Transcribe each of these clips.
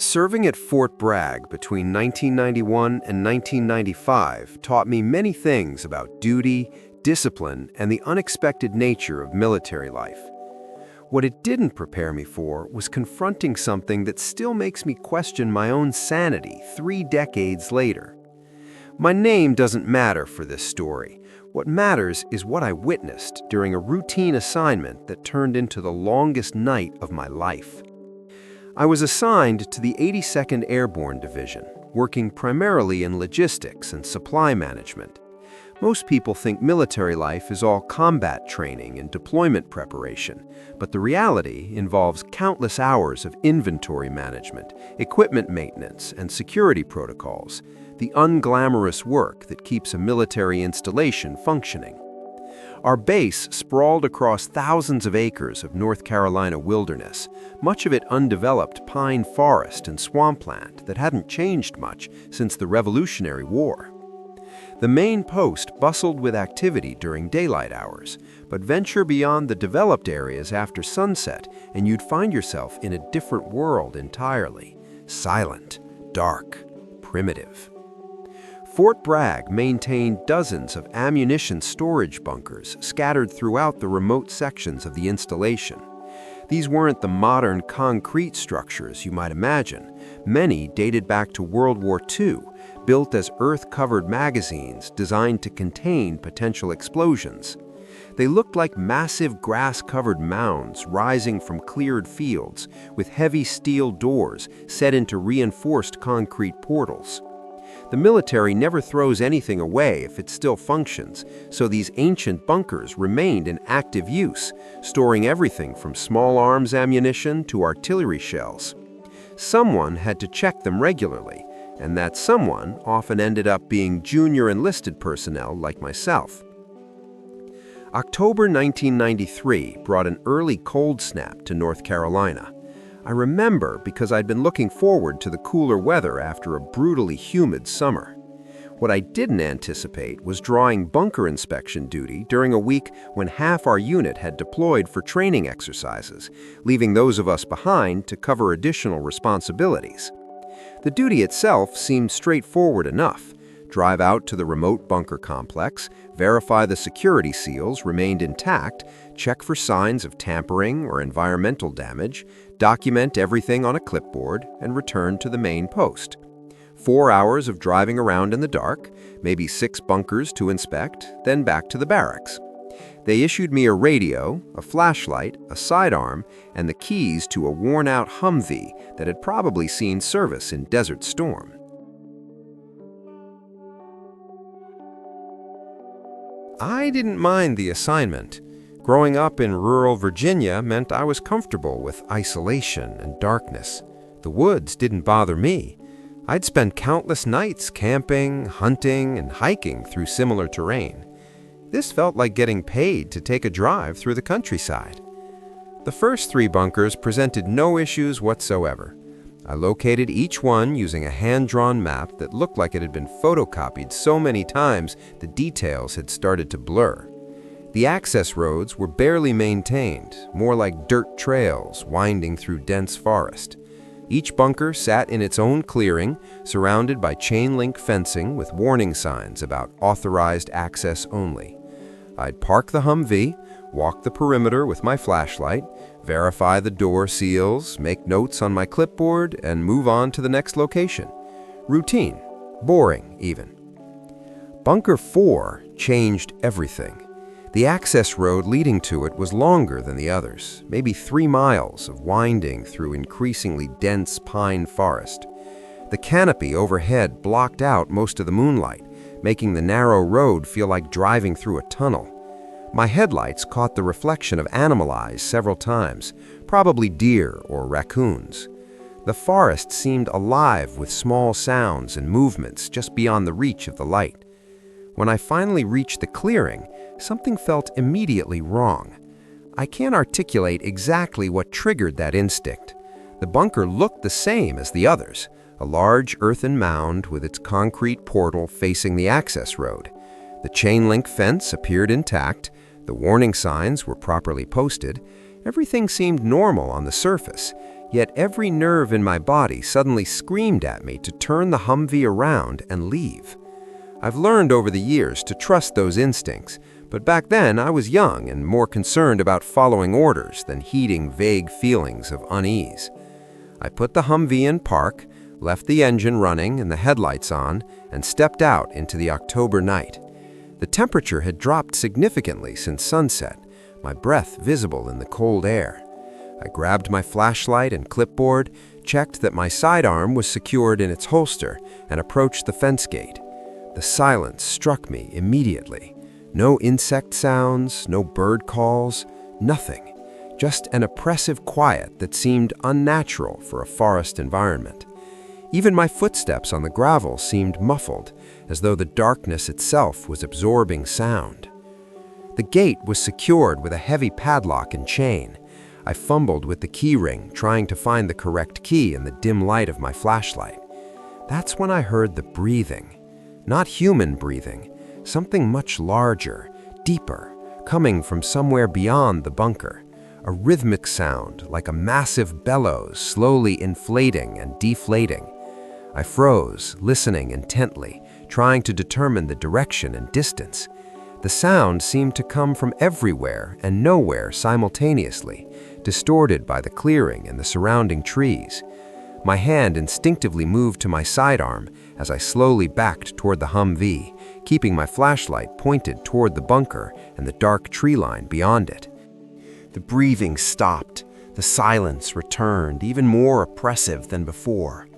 Serving at Fort Bragg between 1991 and 1995 taught me many things about duty, discipline, and the unexpected nature of military life. What it didn't prepare me for was confronting something that still makes me question my own sanity 3 decades later. My name doesn't matter for this story. What matters is what I witnessed during a routine assignment that turned into the longest night of my life. I was assigned to the 82nd Airborne Division, working primarily in logistics and supply management. Most people think military life is all combat training and deployment preparation, but the reality involves countless hours of inventory management, equipment maintenance, and security protocols, the unglamorous work that keeps a military installation functioning. Our base sprawled across thousands of acres of North Carolina wilderness, much of it undeveloped pine forest and swampland that hadn't changed much since the Revolutionary War. The main post bustled with activity during daylight hours, but venture beyond the developed areas after sunset and you'd find yourself in a different world entirely. Silent, dark, primitive. Fort Bragg maintained dozens of ammunition storage bunkers scattered throughout the remote sections of the installation. These weren't the modern concrete structures you might imagine. Many dated back to World War II, built as earth-covered magazines designed to contain potential explosions. They looked like massive grass-covered mounds rising from cleared fields, with heavy steel doors set into reinforced concrete portals. The military never throws anything away if it still functions, so these ancient bunkers remained in active use, storing everything from small arms ammunition to artillery shells. Someone had to check them regularly, and that someone often ended up being junior enlisted personnel like myself. October 1993 brought an early cold snap to North Carolina. I remember because I'd been looking forward to the cooler weather after a brutally humid summer. What I didn't anticipate was drawing bunker inspection duty during a week when half our unit had deployed for training exercises, leaving those of us behind to cover additional responsibilities. The duty itself seemed straightforward enough. Drive out to the remote bunker complex, verify the security seals remained intact, check for signs of tampering or environmental damage, document everything on a clipboard, and return to the main post. 4 hours of driving around in the dark, maybe 6 bunkers to inspect, then back to the barracks. They issued me a radio, a flashlight, a sidearm, and the keys to a worn-out Humvee that had probably seen service in Desert Storm. I didn't mind the assignment. Growing up in rural Virginia meant I was comfortable with isolation and darkness. The woods didn't bother me. I'd spend countless nights camping, hunting, and hiking through similar terrain. This felt like getting paid to take a drive through the countryside. The first 3 bunkers presented no issues whatsoever. I located each one using a hand-drawn map that looked like it had been photocopied so many times the details had started to blur. The access roads were barely maintained, more like dirt trails winding through dense forest. Each bunker sat in its own clearing, surrounded by chain-link fencing with warning signs about authorized access only. I'd park the Humvee, walk the perimeter with my flashlight, verify the door seals, make notes on my clipboard, and move on to the next location. Routine, boring even. Bunker 4 changed everything. The access road leading to it was longer than the others, maybe 3 miles of winding through increasingly dense pine forest. The canopy overhead blocked out most of the moonlight, making the narrow road feel like driving through a tunnel. My headlights caught the reflection of animal eyes several times, probably deer or raccoons. The forest seemed alive with small sounds and movements just beyond the reach of the light. When I finally reached the clearing, something felt immediately wrong. I can't articulate exactly what triggered that instinct. The bunker looked the same as the others, a large earthen mound with its concrete portal facing the access road. The chain-link fence appeared intact, the warning signs were properly posted, everything seemed normal on the surface, Yet every nerve in my body suddenly screamed at me to turn the Humvee around and leave. I've learned over the years to trust those instincts, but back then I was young and more concerned about following orders than heeding vague feelings of unease. I put the Humvee in park, left the engine running and the headlights on, and stepped out into the October night. The temperature had dropped significantly since sunset, my breath visible in the cold air. I grabbed my flashlight and clipboard, checked that my sidearm was secured in its holster, and approached the fence gate. The silence struck me immediately. No insect sounds, no bird calls, nothing. Just an oppressive quiet that seemed unnatural for a forest environment. Even my footsteps on the gravel seemed muffled, as though the darkness itself was absorbing sound. The gate was secured with a heavy padlock and chain. I fumbled with the key ring, trying to find the correct key in the dim light of my flashlight. That's when I heard the breathing. Not human breathing, something much larger, deeper, coming from somewhere beyond the bunker. A rhythmic sound, like a massive bellows slowly inflating and deflating. I froze, listening intently, trying to determine the direction and distance. The sound seemed to come from everywhere and nowhere simultaneously, distorted by the clearing and the surrounding trees. My hand instinctively moved to my sidearm as I slowly backed toward the Humvee, keeping my flashlight pointed toward the bunker and the dark tree line beyond it. The breathing stopped. The silence returned, even more oppressive than before.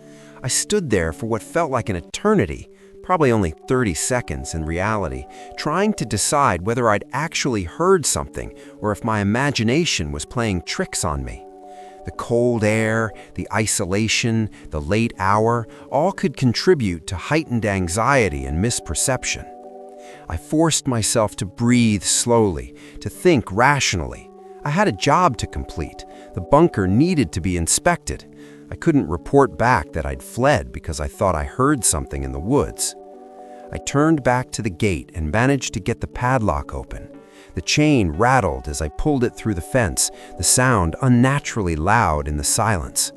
I stood there for what felt like an eternity, probably only 30 seconds in reality, trying to decide whether I'd actually heard something or if my imagination was playing tricks on me. The cold air, the isolation, the late hour, all could contribute to heightened anxiety and misperception. I forced myself to breathe slowly, to think rationally. I had a job to complete. The bunker needed to be inspected. I couldn't report back that I'd fled because I thought I heard something in the woods. I turned back to the gate and managed to get the padlock open. The chain rattled as I pulled it through the fence, the sound unnaturally loud in the silence.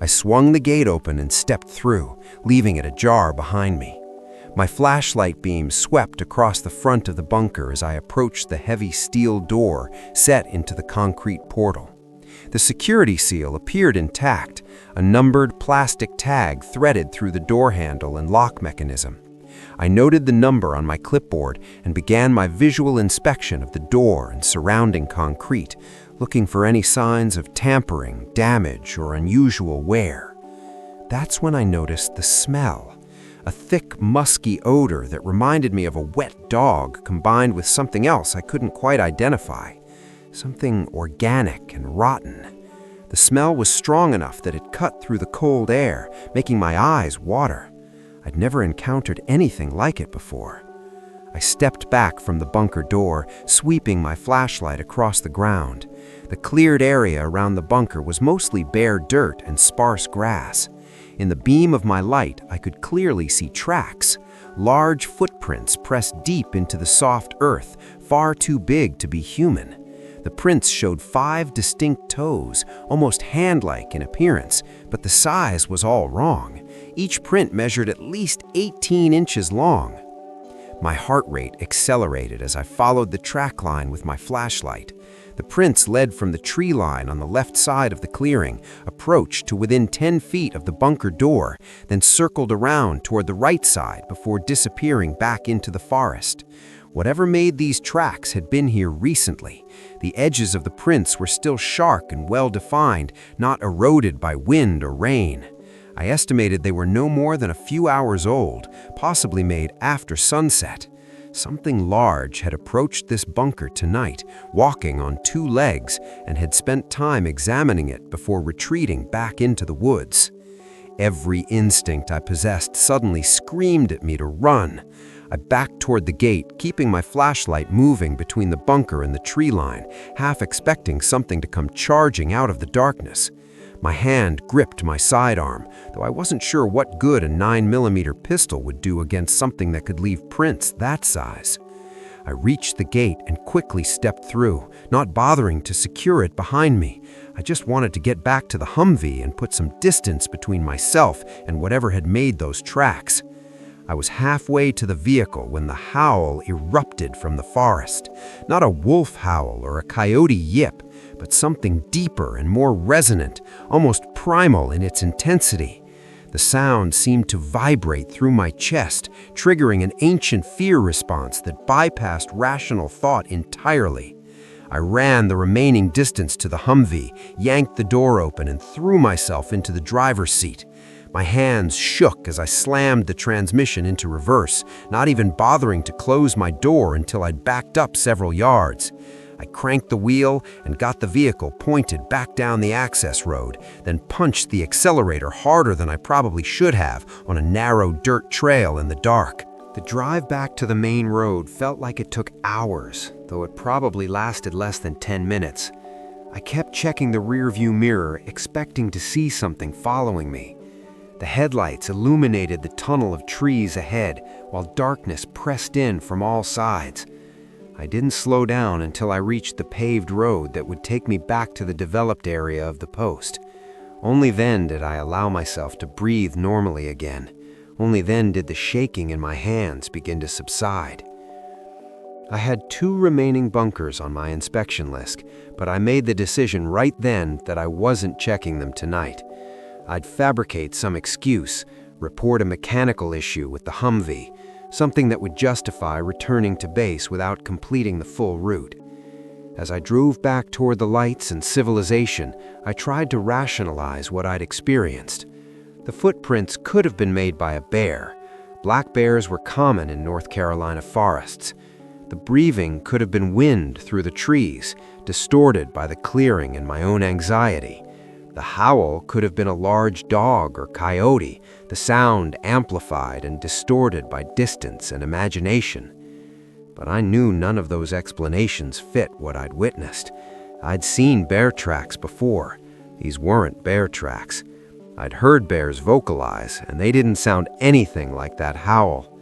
I swung the gate open and stepped through, leaving it ajar behind me. My flashlight beam swept across the front of the bunker as I approached the heavy steel door set into the concrete portal. The security seal appeared intact, a numbered plastic tag threaded through the door handle and lock mechanism. I noted the number on my clipboard and began my visual inspection of the door and surrounding concrete, looking for any signs of tampering, damage, or unusual wear. That's when I noticed the smell, a thick, musky odor that reminded me of a wet dog combined with something else I couldn't quite identify, something organic and rotten. The smell was strong enough that it cut through the cold air, making my eyes water. I'd never encountered anything like it before. I stepped back from the bunker door, sweeping my flashlight across the ground. The cleared area around the bunker was mostly bare dirt and sparse grass. In the beam of my light, I could clearly see tracks, large footprints pressed deep into the soft earth, far too big to be human. The prints showed 5 distinct toes, almost hand-like in appearance, but the size was all wrong. Each print measured at least 18 inches long. My heart rate accelerated as I followed the track line with my flashlight. The prints led from the tree line on the left side of the clearing, approached to within 10 feet of the bunker door, then circled around toward the right side before disappearing back into the forest. Whatever made these tracks had been here recently. The edges of the prints were still sharp and well-defined, not eroded by wind or rain. I estimated they were no more than a few hours old, possibly made after sunset. Something large had approached this bunker tonight, walking on 2 legs, and had spent time examining it before retreating back into the woods. Every instinct I possessed suddenly screamed at me to run. I backed toward the gate, keeping my flashlight moving between the bunker and the tree line, half expecting something to come charging out of the darkness. My hand gripped my sidearm, though I wasn't sure what good a 9mm pistol would do against something that could leave prints that size. I reached the gate and quickly stepped through, not bothering to secure it behind me. I just wanted to get back to the Humvee and put some distance between myself and whatever had made those tracks. I was halfway to the vehicle when the howl erupted from the forest. Not a wolf howl or a coyote yip, but something deeper and more resonant, almost primal in its intensity. The sound seemed to vibrate through my chest, triggering an ancient fear response that bypassed rational thought entirely. I ran the remaining distance to the Humvee, yanked the door open, and threw myself into the driver's seat. My hands shook as I slammed the transmission into reverse, not even bothering to close my door until I'd backed up several yards. I cranked the wheel and got the vehicle pointed back down the access road, then punched the accelerator harder than I probably should have on a narrow dirt trail in the dark. The drive back to the main road felt like it took hours, though it probably lasted less than 10 minutes. I kept checking the rearview mirror, expecting to see something following me. The headlights illuminated the tunnel of trees ahead, while darkness pressed in from all sides. I didn't slow down until I reached the paved road that would take me back to the developed area of the post. Only then did I allow myself to breathe normally again. Only then did the shaking in my hands begin to subside. I had 2 remaining bunkers on my inspection list, but I made the decision right then that I wasn't checking them tonight. I'd fabricate some excuse, report a mechanical issue with the Humvee, something that would justify returning to base without completing the full route. As I drove back toward the lights and civilization, I tried to rationalize what I'd experienced. The footprints could have been made by a bear. Black bears were common in North Carolina forests. The breathing could have been wind through the trees, distorted by the clearing and my own anxiety. The howl could have been a large dog or coyote, the sound amplified and distorted by distance and imagination. But I knew none of those explanations fit what I'd witnessed. I'd seen bear tracks before. These weren't bear tracks. I'd heard bears vocalize, and they didn't sound anything like that howl.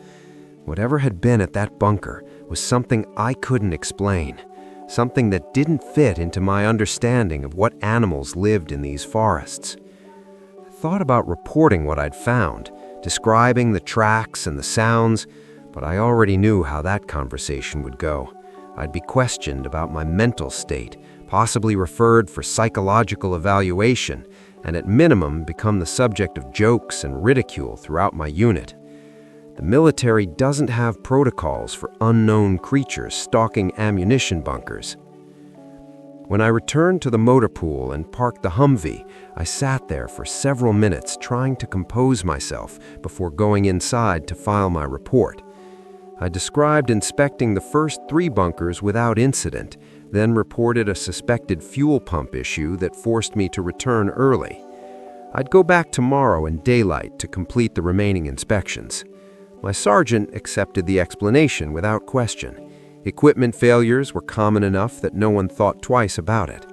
Whatever had been at that bunker was something I couldn't explain. Something that didn't fit into my understanding of what animals lived in these forests. I thought about reporting what I'd found, describing the tracks and the sounds, but I already knew how that conversation would go. I'd be questioned about my mental state, possibly referred for psychological evaluation, and at minimum become the subject of jokes and ridicule throughout my unit. The military doesn't have protocols for unknown creatures stalking ammunition bunkers. When I returned to the motor pool and parked the Humvee, I sat there for several minutes trying to compose myself before going inside to file my report. I described inspecting the first 3 bunkers without incident, then reported a suspected fuel pump issue that forced me to return early. I'd go back tomorrow in daylight to complete the remaining inspections. My sergeant accepted the explanation without question. Equipment failures were common enough that no one thought twice about it.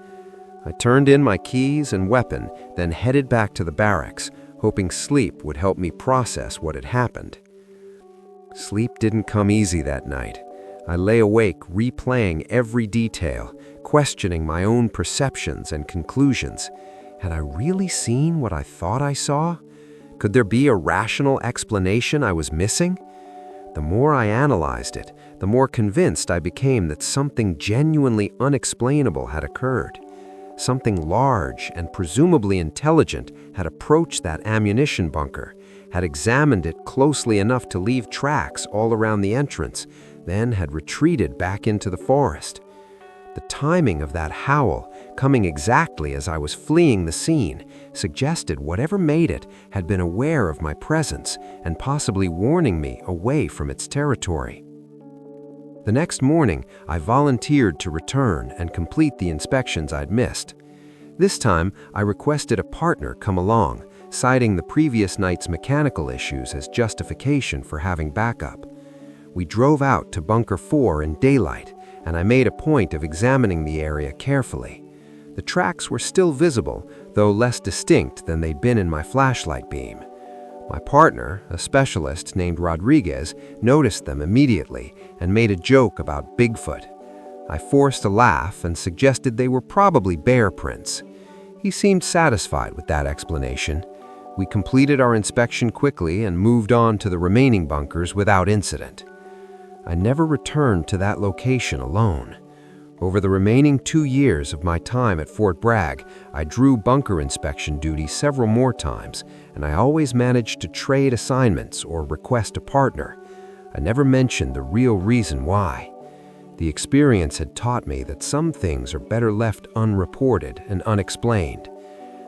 I turned in my keys and weapon, then headed back to the barracks, hoping sleep would help me process what had happened. Sleep didn't come easy that night. I lay awake replaying every detail, questioning my own perceptions and conclusions. Had I really seen what I thought I saw? Could there be a rational explanation I was missing? The more I analyzed it, the more convinced I became that something genuinely unexplainable had occurred. Something large and presumably intelligent had approached that ammunition bunker, had examined it closely enough to leave tracks all around the entrance, then had retreated back into the forest. The timing of that howl, coming exactly as I was fleeing the scene, suggested whatever made it had been aware of my presence and possibly warning me away from its territory. The next morning, I volunteered to return and complete the inspections I'd missed. This time, I requested a partner come along, citing the previous night's mechanical issues as justification for having backup. We drove out to Bunker 4 in daylight, and I made a point of examining the area carefully. The tracks were still visible, though less distinct than they'd been in my flashlight beam. My partner, a specialist named Rodriguez, noticed them immediately and made a joke about Bigfoot. I forced a laugh and suggested they were probably bear prints. He seemed satisfied with that explanation. We completed our inspection quickly and moved on to the remaining bunkers without incident. I never returned to that location alone. Over the remaining 2 years of my time at Fort Bragg, I drew bunker inspection duty several more times, and I always managed to trade assignments or request a partner. I never mentioned the real reason why. The experience had taught me that some things are better left unreported and unexplained.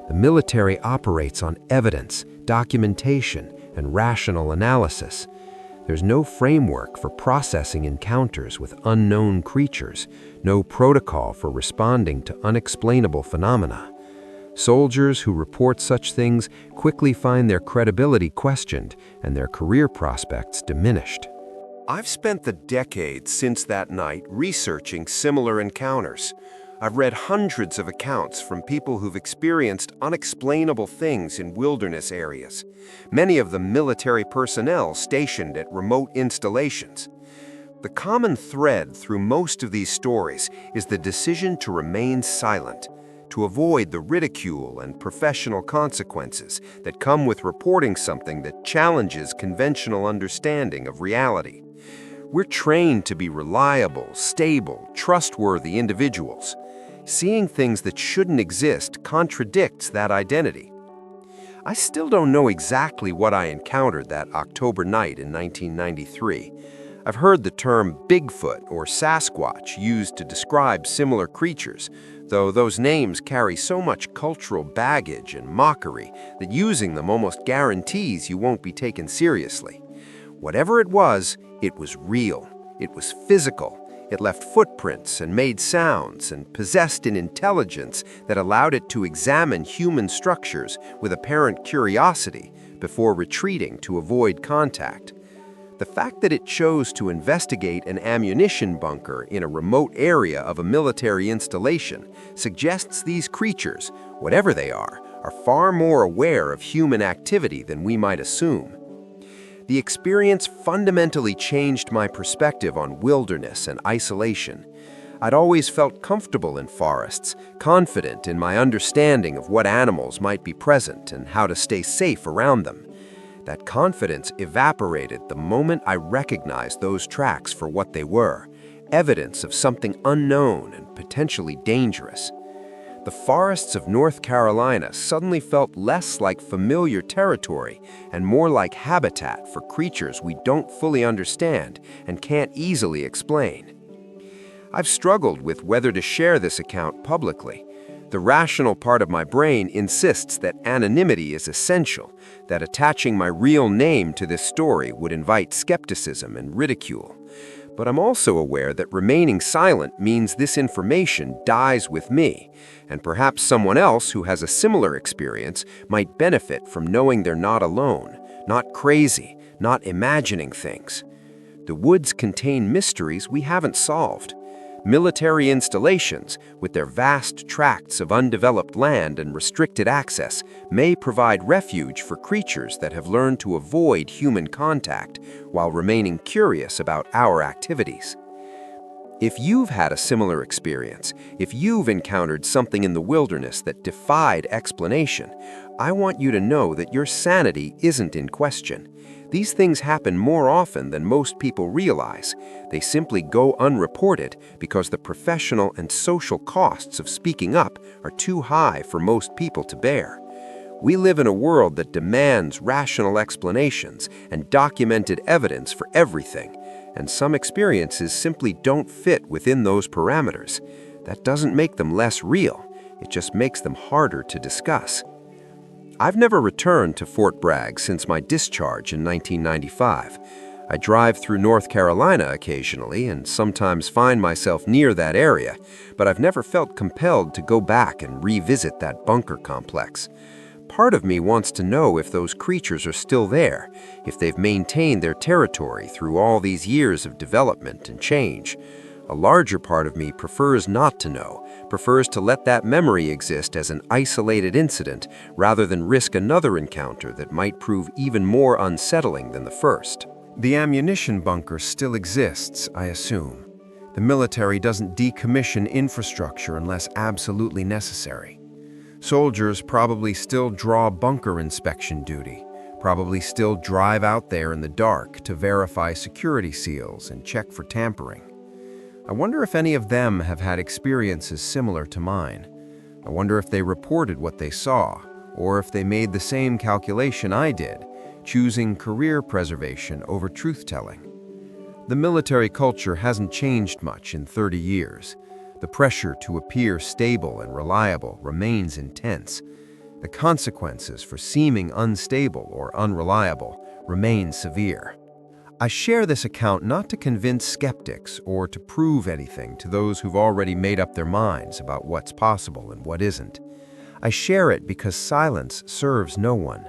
The military operates on evidence, documentation, and rational analysis. There's no framework for processing encounters with unknown creatures, no protocol for responding to unexplainable phenomena. Soldiers who report such things quickly find their credibility questioned and their career prospects diminished. I've spent the decades since that night researching similar encounters. I've read hundreds of accounts from people who've experienced unexplainable things in wilderness areas, many of them military personnel stationed at remote installations. The common thread through most of these stories is the decision to remain silent, to avoid the ridicule and professional consequences that come with reporting something that challenges conventional understanding of reality. We're trained to be reliable, stable, trustworthy individuals. Seeing things that shouldn't exist contradicts that identity. I still don't know exactly what I encountered that October night in 1993. I've heard the term Bigfoot or Sasquatch used to describe similar creatures, though those names carry so much cultural baggage and mockery that using them almost guarantees you won't be taken seriously. Whatever it was real. It was physical. It left footprints and made sounds and possessed an intelligence that allowed it to examine human structures with apparent curiosity before retreating to avoid contact. The fact that it chose to investigate an ammunition bunker in a remote area of a military installation suggests these creatures, whatever they are far more aware of human activity than we might assume. The experience fundamentally changed my perspective on wilderness and isolation. I'd always felt comfortable in forests, confident in my understanding of what animals might be present and how to stay safe around them. That confidence evaporated the moment I recognized those tracks for what they were, evidence of something unknown and potentially dangerous. The forests of North Carolina suddenly felt less like familiar territory and more like habitat for creatures we don't fully understand and can't easily explain. I've struggled with whether to share this account publicly. The rational part of my brain insists that anonymity is essential, that attaching my real name to this story would invite skepticism and ridicule. But I'm also aware that remaining silent means this information dies with me, and perhaps someone else who has a similar experience might benefit from knowing they're not alone, not crazy, not imagining things. The woods contain mysteries we haven't solved. Military installations, with their vast tracts of undeveloped land and restricted access, may provide refuge for creatures that have learned to avoid human contact while remaining curious about our activities. If you've had a similar experience, if you've encountered something in the wilderness that defied explanation, I want you to know that your sanity isn't in question. These things happen more often than most people realize. They simply go unreported because the professional and social costs of speaking up are too high for most people to bear. We live in a world that demands rational explanations and documented evidence for everything, and some experiences simply don't fit within those parameters. That doesn't make them less real. It just makes them harder to discuss. I've never returned to Fort Bragg since my discharge in 1995. I drive through North Carolina occasionally and sometimes find myself near that area, but I've never felt compelled to go back and revisit that bunker complex. Part of me wants to know if those creatures are still there, if they've maintained their territory through all these years of development and change. A larger part of me prefers not to know, prefers to let that memory exist as an isolated incident rather than risk another encounter that might prove even more unsettling than the first. The ammunition bunker still exists, I assume. The military doesn't decommission infrastructure unless absolutely necessary. Soldiers probably still draw bunker inspection duty, probably still drive out there in the dark to verify security seals and check for tampering. I wonder if any of them have had experiences similar to mine. I wonder if they reported what they saw, or if they made the same calculation I did, choosing career preservation over truth-telling. The military culture hasn't changed much in 30 years. The pressure to appear stable and reliable remains intense. The consequences for seeming unstable or unreliable remain severe. I share this account not to convince skeptics or to prove anything to those who've already made up their minds about what's possible and what isn't. I share it because silence serves no one.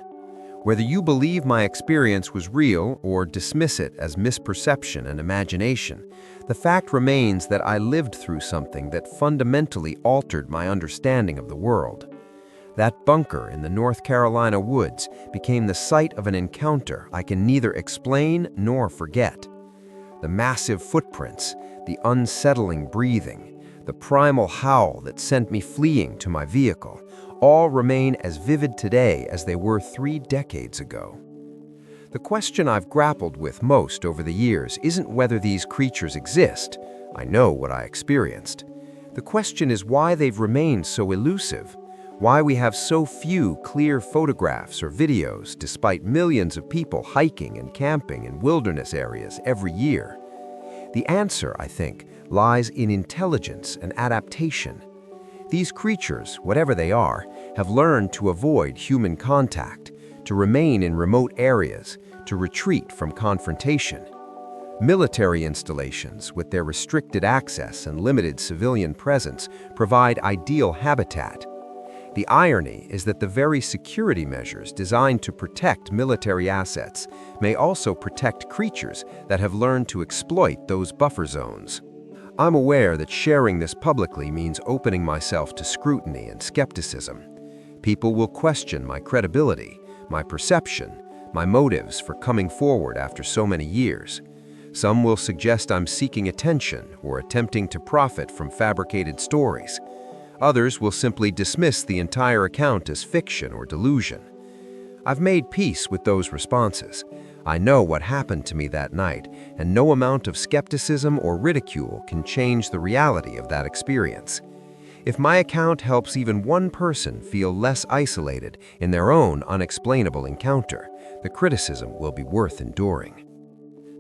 Whether you believe my experience was real or dismiss it as misperception and imagination, the fact remains that I lived through something that fundamentally altered my understanding of the world. That bunker in the North Carolina woods became the site of an encounter I can neither explain nor forget. The massive footprints, the unsettling breathing, the primal howl that sent me fleeing to my vehicle, all remain as vivid today as they were 3 decades ago. The question I've grappled with most over the years isn't whether these creatures exist. I know what I experienced. The question is why they've remained so elusive, why we have so few clear photographs or videos despite millions of people hiking and camping in wilderness areas every year. The answer, I think, lies in intelligence and adaptation. These creatures, whatever they are, have learned to avoid human contact, to remain in remote areas, to retreat from confrontation. Military installations, with their restricted access and limited civilian presence, provide ideal habitat. The irony is that the very security measures designed to protect military assets may also protect creatures that have learned to exploit those buffer zones. I'm aware that sharing this publicly means opening myself to scrutiny and skepticism. People will question my credibility, my perception, my motives for coming forward after so many years. Some will suggest I'm seeking attention or attempting to profit from fabricated stories. Others will simply dismiss the entire account as fiction or delusion. I've made peace with those responses. I know what happened to me that night, and no amount of skepticism or ridicule can change the reality of that experience. If my account helps even one person feel less isolated in their own unexplainable encounter, the criticism will be worth enduring.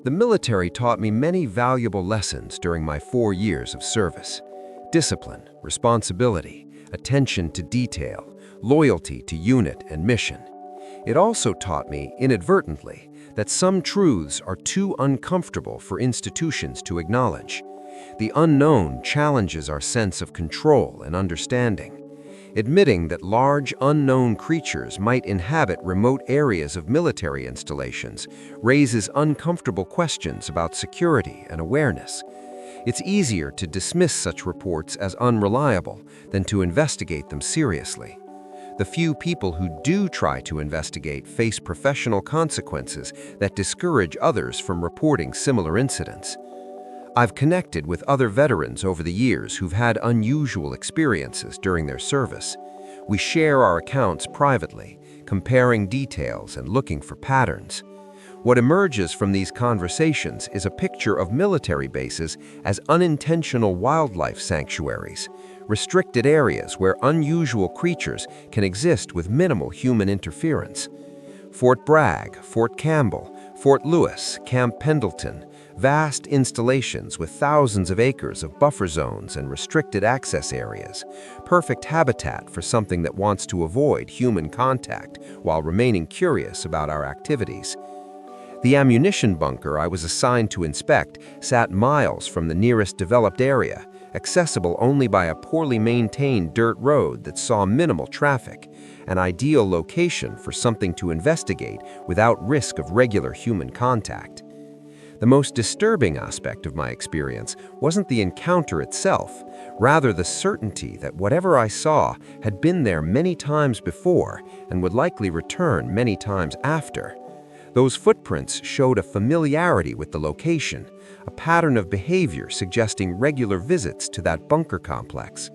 The military taught me many valuable lessons during my 4 years of service. Discipline, responsibility, attention to detail, loyalty to unit and mission. It also taught me, inadvertently, that some truths are too uncomfortable for institutions to acknowledge. The unknown challenges our sense of control and understanding. Admitting that large, unknown creatures might inhabit remote areas of military installations raises uncomfortable questions about security and awareness. It's easier to dismiss such reports as unreliable than to investigate them seriously. The few people who do try to investigate face professional consequences that discourage others from reporting similar incidents. I've connected with other veterans over the years who've had unusual experiences during their service. We share our accounts privately, comparing details and looking for patterns. What emerges from these conversations is a picture of military bases as unintentional wildlife sanctuaries, restricted areas where unusual creatures can exist with minimal human interference. Fort Bragg, Fort Campbell, Fort Lewis, Camp Pendleton, vast installations with thousands of acres of buffer zones and restricted access areas, perfect habitat for something that wants to avoid human contact while remaining curious about our activities. The ammunition bunker I was assigned to inspect sat miles from the nearest developed area, accessible only by a poorly maintained dirt road that saw minimal traffic, an ideal location for something to investigate without risk of regular human contact. The most disturbing aspect of my experience wasn't the encounter itself, rather the certainty that whatever I saw had been there many times before and would likely return many times after. Those footprints showed a familiarity with the location, a pattern of behavior suggesting regular visits to that bunker complex.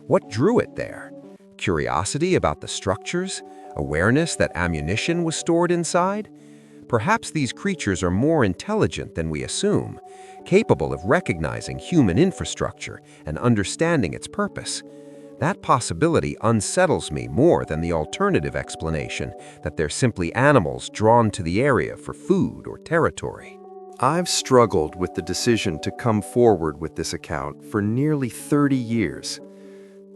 What drew it there? Curiosity about the structures? Awareness that ammunition was stored inside? Perhaps these creatures are more intelligent than we assume, capable of recognizing human infrastructure and understanding its purpose. That possibility unsettles me more than the alternative explanation that they're simply animals drawn to the area for food or territory. I've struggled with the decision to come forward with this account for nearly 30 years.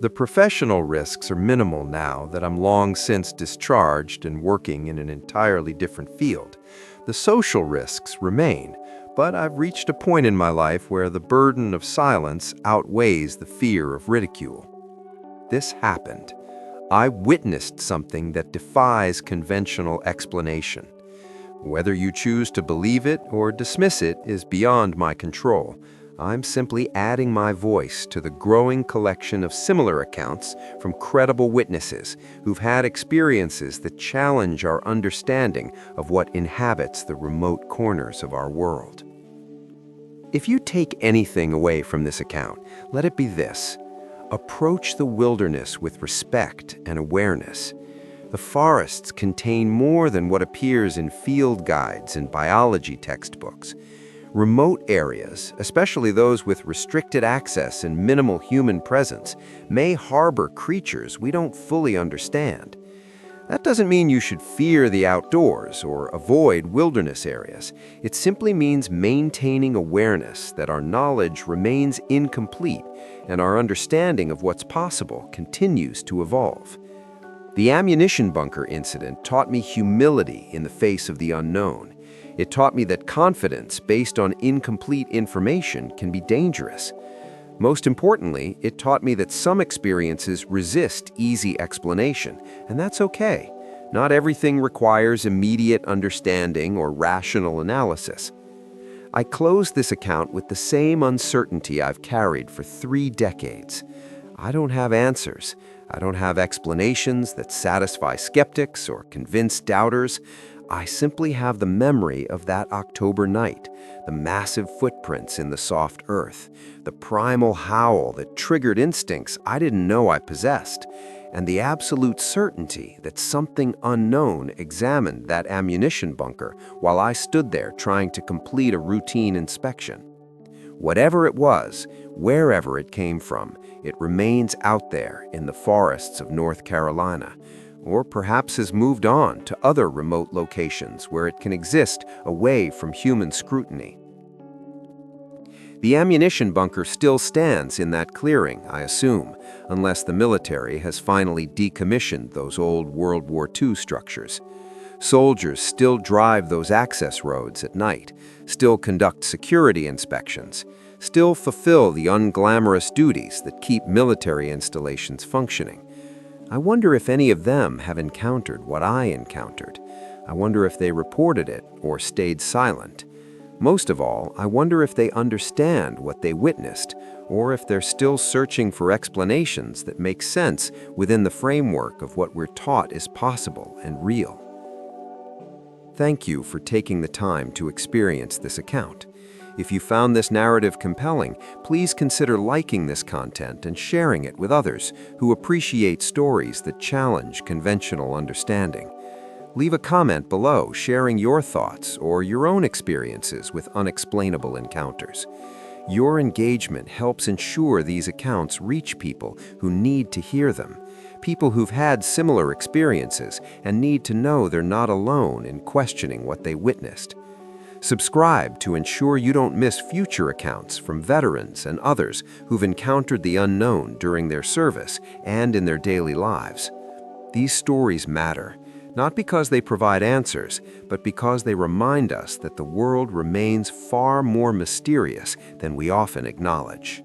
The professional risks are minimal now that I'm long since discharged and working in an entirely different field. The social risks remain, but I've reached a point in my life where the burden of silence outweighs the fear of ridicule. This happened. I witnessed something that defies conventional explanation. Whether you choose to believe it or dismiss it is beyond my control. I'm simply adding my voice to the growing collection of similar accounts from credible witnesses who've had experiences that challenge our understanding of what inhabits the remote corners of our world. If you take anything away from this account, let it be this. Approach the wilderness with respect and awareness. The forests contain more than what appears in field guides and biology textbooks. Remote areas, especially those with restricted access and minimal human presence, may harbor creatures we don't fully understand. That doesn't mean you should fear the outdoors or avoid wilderness areas. It simply means maintaining awareness that our knowledge remains incomplete and our understanding of what's possible continues to evolve. The ammunition bunker incident taught me humility in the face of the unknown. It taught me that confidence based on incomplete information can be dangerous. Most importantly, it taught me that some experiences resist easy explanation, and that's okay. Not everything requires immediate understanding or rational analysis. I close this account with the same uncertainty I've carried for 3 decades. I don't have answers. I don't have explanations that satisfy skeptics or convince doubters. I simply have the memory of that October night, the massive footprints in the soft earth, the primal howl that triggered instincts I didn't know I possessed, and the absolute certainty that something unknown examined that ammunition bunker while I stood there trying to complete a routine inspection. Whatever it was, wherever it came from, it remains out there in the forests of North Carolina, or perhaps has moved on to other remote locations where it can exist away from human scrutiny. The ammunition bunker still stands in that clearing, I assume, unless the military has finally decommissioned those old World War II structures. Soldiers still drive those access roads at night, still conduct security inspections, still fulfill the unglamorous duties that keep military installations functioning. I wonder if any of them have encountered what I encountered. I wonder if they reported it or stayed silent. Most of all, I wonder if they understand what they witnessed, or if they're still searching for explanations that make sense within the framework of what we're taught is possible and real. Thank you for taking the time to experience this account. If you found this narrative compelling, please consider liking this content and sharing it with others who appreciate stories that challenge conventional understanding. Leave a comment below sharing your thoughts or your own experiences with unexplainable encounters. Your engagement helps ensure these accounts reach people who need to hear them, people who've had similar experiences and need to know they're not alone in questioning what they witnessed. Subscribe to ensure you don't miss future accounts from veterans and others who've encountered the unknown during their service and in their daily lives. These stories matter, not because they provide answers, but because they remind us that the world remains far more mysterious than we often acknowledge.